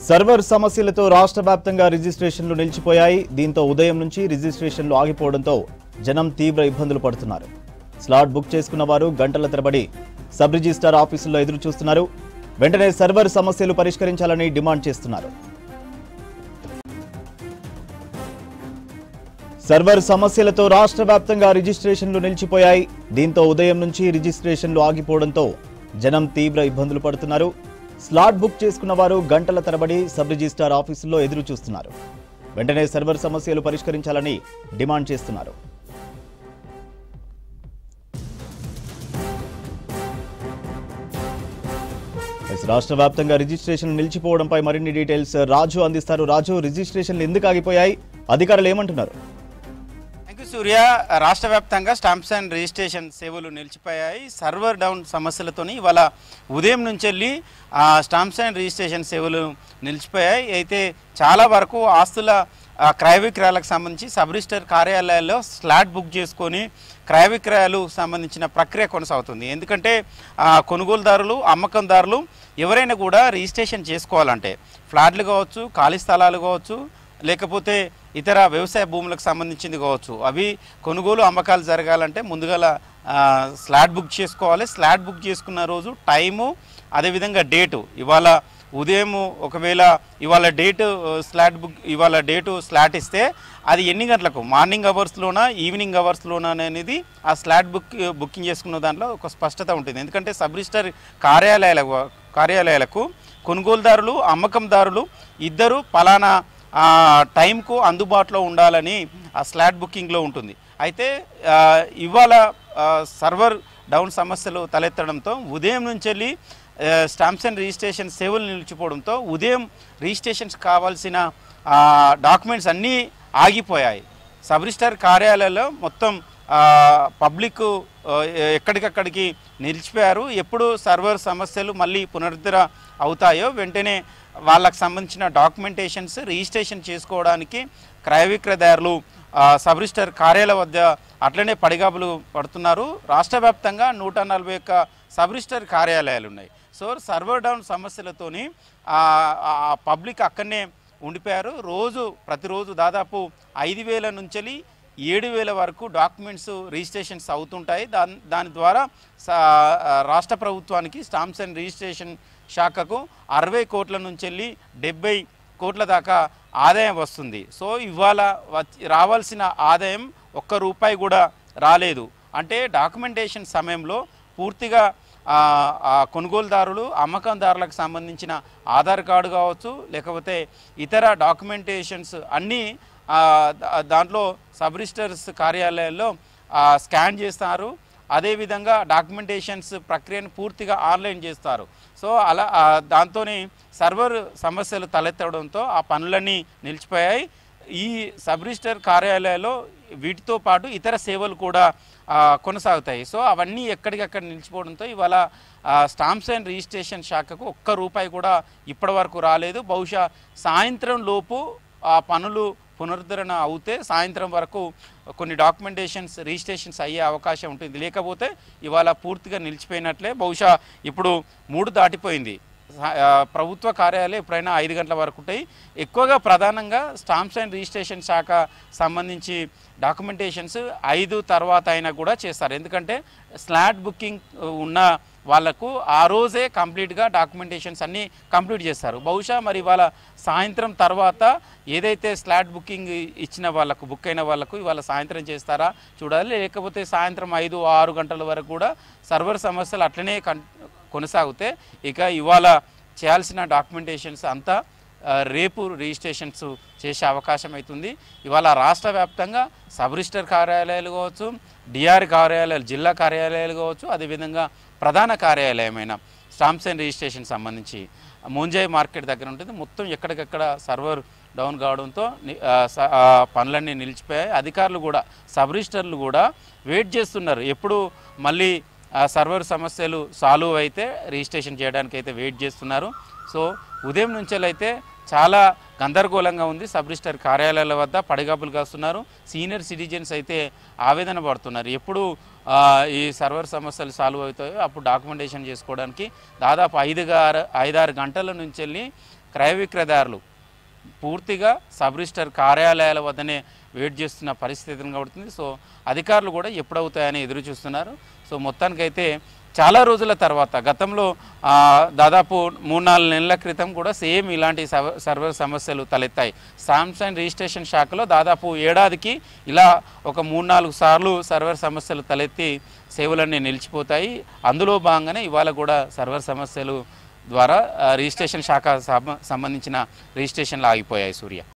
Server సమస్యలతో రాష్ట్ర వ్యాప్తంగా రిజిస్ట్రేషన్లు నిలిచిపోయాయి. దీంతో ఉదయం నుంచి రిజిస్ట్రేషన్లు ఆగిపోవడంతో జనం తీవ్ర ఇబ్బందులు పడుతున్నారు. స్లాట్ బుక్ చేసుకున్న వారు గంటల తరబడి సబ్ రిజిస్ట్రార్ ఆఫీసుల్లో ఎదురు చూస్తున్నారు. వెంటనే సర్వర్ సమస్యలు పరిష్కరించాలని డిమాండ్ చేస్తున్నారు. సర్వర్ సమస్యలతో రాష్ట్ర వ్యాప్తంగా రిజిస్ట్రేషన్లు నిలిచిపోయాయి. దీంతో ఉదయం నుంచి రిజిస్ట్రేషన్లు ఆగిపోవడంతో జనం తీవ్ర ఇబ్బందులు పడుతున్నారు. స్లాట్ బుక్ చేసుకున్న వారు గంటల తరబడి సబ్ రిజిస్ట్రార్ ఆఫీసుల్లో ఎదురు చూస్తున్నారు. వెంటనే సర్వర్ సమస్యలు పరిష్కరించాలని డిమాండ్ చేస్తున్నారు. రాష్ట్ర వ్యాప్తంగా రిజిస్ట్రేషన్ నిలిచిపోవడంపై మరిన్ని డీటెయిల్స్ రాజు అందిస్తారు. రాజు, రిజిస్ట్రేషన్లు ఎందుకు ఆగిపోయాయి? అధికారులు ఏమంటున్నారు? సూర్య, రాష్ట్ర వ్యాప్తంగా స్టాంప్స్ అండ్ రిజిస్ట్రేషన్ సేవలు నిలిచిపోయాయి. సర్వర్ డౌన్ సమస్యలతోని ఇవాళ ఉదయం నుంచి వెళ్ళి స్టాంప్స్ అండ్ రిజిస్ట్రేషన్ సేవలు నిలిచిపోయాయి. అయితే చాలా వరకు ఆస్తుల క్రయ విక్రయాలకు సంబంధించి సబ్ రిజిస్టర్ కార్యాలయాల్లో స్లాట్ బుక్ చేసుకొని క్రయ విక్రయాలు సంబంధించిన ప్రక్రియ కొనసాగుతుంది. ఎందుకంటే కొనుగోలుదారులు, అమ్మకందారులు ఎవరైనా కూడా రిజిస్ట్రేషన్ చేసుకోవాలంటే ఫ్లాట్లు కావచ్చు, ఖాళీ స్థలాలు కావచ్చు, లేకపోతే ఇతర వ్యవసాయ భూములకు సంబంధించింది కావచ్చు, అవి కొనుగోలు అమ్మకాలు జరగాలంటే ముందుగా స్లాట్ బుక్ చేసుకోవాలి. స్లాట్ బుక్ చేసుకున్న రోజు టైము, అదేవిధంగా డేటు, ఇవాళ ఉదయం ఒకవేళ ఇవాళ డేటు స్లాట్ ఇస్తే అది ఎన్ని గంటలకు, మార్నింగ్ అవర్స్లోనా ఈవినింగ్ అవర్స్లోనా అనేది ఆ స్లాట్ బుకింగ్ చేసుకున్న దాంట్లో ఒక స్పష్టత ఉంటుంది. ఎందుకంటే సబ్ రిజిస్టర్ కార్యాలయాలకు కొనుగోలుదారులు, అమ్మకందారులు ఇద్దరు పలానా టైంకు అందుబాటులో ఉండాలని ఆ స్లాట్ బుకింగ్లో ఉంటుంది. అయితే ఇవాళ సర్వర్ డౌన్ సమస్యలు తలెత్తడంతో ఉదయం నుంచి వెళ్ళి స్టాంప్స్ అండ్ రిజిస్ట్రేషన్ సేవలు నిలిచిపోవడంతో ఉదయం రిజిస్ట్రేషన్స్ కావాల్సిన డాక్యుమెంట్స్ అన్నీ ఆగిపోయాయి. సబ్ రిజిస్టర్ కార్యాలయాల్లో మొత్తం పబ్లిక్ ఎక్కడికక్కడికి నిలిచిపోయారు. ఎప్పుడు సర్వర్ సమస్యలు మళ్ళీ పునరుద్ధరణ అవుతాయో వెంటనే వాళ్ళకు సంబంధించిన డాక్యుమెంటేషన్స్ రిజిస్ట్రేషన్ చేసుకోవడానికి క్రయ విక్రయదారులు సబ్ రిజిస్టర్ కార్యాలయం వద్ద అట్లనే పడిగాపులు పడుతున్నారు. రాష్ట్ర వ్యాప్తంగా 141 సబ్ రిజిస్టర్ కార్యాలయాలు ఉన్నాయి. సో సర్వర్ డౌన్ సమస్యలతోని పబ్లిక్ అక్కడనే ఉండిపోయారు. ప్రతిరోజు దాదాపు 5,000 నుంచి 7,000 వరకు డాక్యుమెంట్స్ రిజిస్ట్రేషన్స్ అవుతుంటాయి. దాని ద్వారా రాష్ట్ర ప్రభుత్వానికి స్టాంప్స్ అండ్ రిజిస్ట్రేషన్ శాఖకు 60 కోట్ల నుంచి వెళ్ళి 70 కోట్ల దాకా ఆదాయం వస్తుంది. సో ఇవాళ రావాల్సిన ఆదాయం ₹1 కూడా రాలేదు. అంటే డాక్యుమెంటేషన్ సమయంలో పూర్తిగా కొనుగోలుదారులు, అమ్మకందారులకు సంబంధించిన ఆధార్ కార్డు కావచ్చు, లేకపోతే ఇతర డాక్యుమెంటేషన్స్ అన్నీ దాంట్లో సబ్ రిజిస్టర్స్ కార్యాలయాల్లో స్కాన్ చేస్తారు. అదేవిధంగా డాక్యుమెంటేషన్స్ ప్రక్రియను పూర్తిగా ఆన్లైన్ చేస్తారు. సో అలా దాంతోనే సర్వర్ సమస్యలు తలెత్తడంతో ఆ పనులన్నీ నిలిచిపోయాయి. ఈ సబ్ రిజిస్టర్ కార్యాలయాల్లో వీటితో పాటు ఇతర సేవలు కూడా కొనసాగుతాయి. సో అవన్నీ ఎక్కడికక్కడ నిలిచిపోవడంతో ఇవాళ స్టాంప్స్ అండ్ రిజిస్ట్రేషన్ శాఖకు ₹1 కూడా ఇప్పటి వరకు రాలేదు. బహుశా సాయంత్రం లోపు ఆ పనులు పునరుద్ధరణ అవుతే సాయంత్రం వరకు కొన్ని డాక్యుమెంటేషన్స్ రిజిస్ట్రేషన్స్ అయ్యే అవకాశం ఉంటుంది. లేకపోతే ఇవాళ పూర్తిగా నిలిచిపోయినట్లే. బహుశా ఇప్పుడు 3 దాటిపోయింది. ప్రభుత్వ కార్యాలయాలు ఎప్పుడైనా 5 గంటల వరకు ఉంటాయి. ఎక్కువగా ప్రధానంగా స్టాంప్స్ అండ్ రిజిస్ట్రేషన్ శాఖ సంబంధించి డాక్యుమెంటేషన్స్ 5 తర్వాత అయినా కూడా చేస్తారు. ఎందుకంటే స్లాట్ బుకింగ్ ఉన్న వాళ్లకు ఆ రోజే కంప్లీట్గా డాక్యుమెంటేషన్స్ అన్నీ కంప్లీట్ చేస్తారు. బహుశా మరి ఇవాళ సాయంత్రం తర్వాత ఏదైతే స్లాట్ బుకింగ్ ఇచ్చిన వాళ్ళకు, బుక్ అయిన వాళ్ళకు ఇవాళ సాయంత్రం చేస్తారా చూడాలి. లేకపోతే సాయంత్రం 5-6 గంటల వరకు కూడా సర్వర్ సమస్యలు అట్లనే కొనసాగితే ఇక ఇవాళ చేయాల్సిన డాక్యుమెంటేషన్స్ అంతా రేపు రిజిస్ట్రేషన్స్ చేసే అవకాశం అవుతుంది. ఇవాళ రాష్ట్ర వ్యాప్తంగా సబ్ రిజిస్టర్ కార్యాలయాలు కావచ్చు, డిఆర్ కార్యాలయాలు, జిల్లా కార్యాలయాలు కావచ్చు, అదేవిధంగా ప్రధాన కార్యాలయమైన స్టాంప్స్ అండ్ రిజిస్ట్రేషన్ సంబంధించి మోంజాయి మార్కెట్ దగ్గర ఉంటుంది. మొత్తం ఎక్కడికక్కడ సర్వర్ డౌన్ కావడంతో పనులన్నీ నిలిచిపోయాయి. అధికారులు కూడా, సబ్ రిజిస్టర్లు కూడా వెయిట్ చేస్తున్నారు. ఎప్పుడు మళ్ళీ సర్వర్ సమస్యలు సాల్వ్ అయితే రిజిస్ట్రేషన్ చేయడానికి అయితే వెయిట్ చేస్తున్నారు. సో ఉదయం నుంచి అయితే చాలా గందరగోళంగా ఉంది. సబ్ రిజిస్టర్ కార్యాలయాల వద్ద పడిగాపులు కాస్తున్నారు. సీనియర్ సిటిజన్స్ అయితే ఆవేదన పడుతున్నారు. ఎప్పుడు ఈ సర్వర్ సమస్యలు సాల్వ్ అవుతాయో అప్పుడు డాక్యుమెంటేషన్ చేసుకోవడానికి దాదాపు 5-6 గంటల నుంచి వెళ్ళి క్రయ విక్రయదారులు పూర్తిగా సబ్ రిజిస్టర్ కార్యాలయాల వద్దనే వెయిట్ చేస్తున్న పరిస్థితి కనబడుతుంది. సో అధికారులు కూడా ఎప్పుడవుతాయని ఎదురు చూస్తున్నారు. సో మొత్తానికైతే చాలా రోజుల తర్వాత గతంలో దాదాపు 3-4 నెలల క్రితం కూడా సేమ్ ఇలాంటి సర్వర్ సమస్యలు తలెత్తాయి. శాంసంగ్ రిజిస్ట్రేషన్ శాఖలో దాదాపు ఏడాదికి ఇలా ఒక 3-4 సార్లు సర్వర్ సమస్యలు తలెత్తి సేవలన్నీ నిలిచిపోతాయి. అందులో భాగంగానే ఇవాళ కూడా సర్వర్ సమస్యలు ద్వారా రిజిస్ట్రేషన్ శాఖ సంబంధించిన రిజిస్ట్రేషన్లు ఆగిపోయాయి. సూర్య.